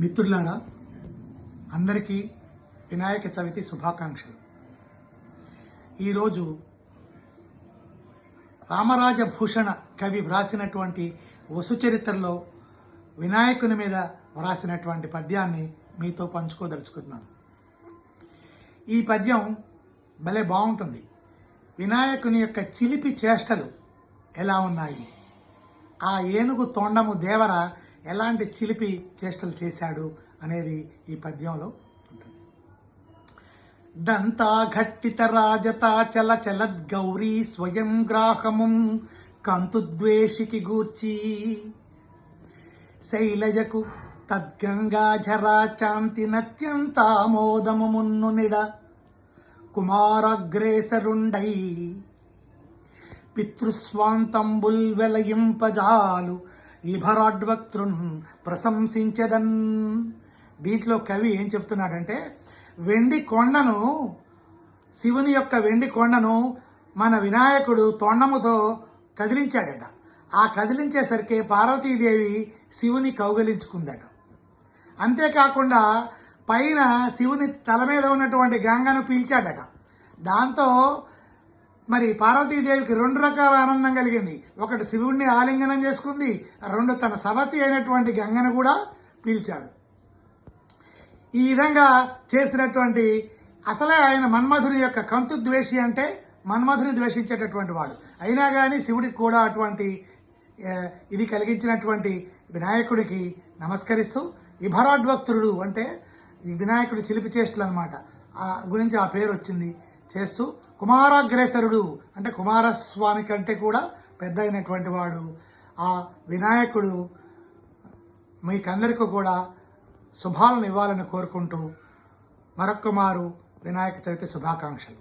మిత్రులారా, అందరికీ వినాయక చవితి శుభాకాంక్షలు. ఈరోజు రామరాజభూషణ కవి వ్రాసినటువంటి వసుచరిత్రలో వినాయకుని మీద వ్రాసినటువంటి పద్యాన్ని మీతో పంచుకోదలుచుకున్నాను. ఈ పద్యం భలే బాగుంటుంది. వినాయకుని యొక్క చిలిపి చేష్టలు ఎలా ఉన్నాయి, ఆ ఏనుగు తొండము దేవర ఎలాంటి చిలిపి చేష్టలు చేశాడు అనేది ఈ పద్యంలో ఉంటుంది. దంతా ఘట్టిత రాజతాచల చలద్గౌరీ స్వయం గ్రాహముం కంతుద్వేషికి గూర్చి శైలజకు తద్గంగాఝరా చాంతి నత్యంతామోదము మున్నునిడ కుమారగ్రేసరుండై పితృస్వాంతంబుల్ వెలయింపజాలు ఇభరాడ్వక్తృన్ ప్రశంసించదన్. దీంట్లో కవి ఏం చెప్తున్నాడంటే, వెండి కొండను, శివుని యొక్క వెండి కొండను మన వినాయకుడు తొండముతో కదిలించాడట. ఆ కదిలించేసరికి పార్వతీదేవి శివుని కౌగలించుకుందట. అంతేకాకుండా పైన శివుని తల మీద ఉన్నటువంటి గంగను పీల్చాడట. దాంతో మరి పార్వతీదేవికి రెండు రకాల ఆనందం కలిగింది. ఒకటి శివుణ్ణి ఆలింగనం చేసుకుంది, రెండు తన సవతి అయినటువంటి గంగను కూడా పీల్చాడు. ఈ విధంగా చేసినటువంటి అసలే ఆయన మన్మధుని యొక్క కంతుద్వేషి, అంటే మన్మధుని ద్వేషించేటటువంటి వాడు. అయినా కానీ శివుడికి కూడా అటువంటి ఇది కలిగించినటువంటి వినాయకుడికి నమస్కరిస్తూ ఇభరాడ్వక్తుడు అంటే ఈ వినాయకుడి చిలిపి చేష్టలు అనమాట, ఆ గురించి ఆ పేరు వచ్చింది చేస్తూ, కుమారాగ్రేసరుడు అంటే కుమారస్వామి కంటే కూడా పెద్ద అయినటువంటి వాడు ఆ వినాయకుడు మీకందరికీ కూడా శుభాలను ఇవ్వాలని కోరుకుంటూ మరొక్క మారు వినాయక చవితి శుభాకాంక్షలు.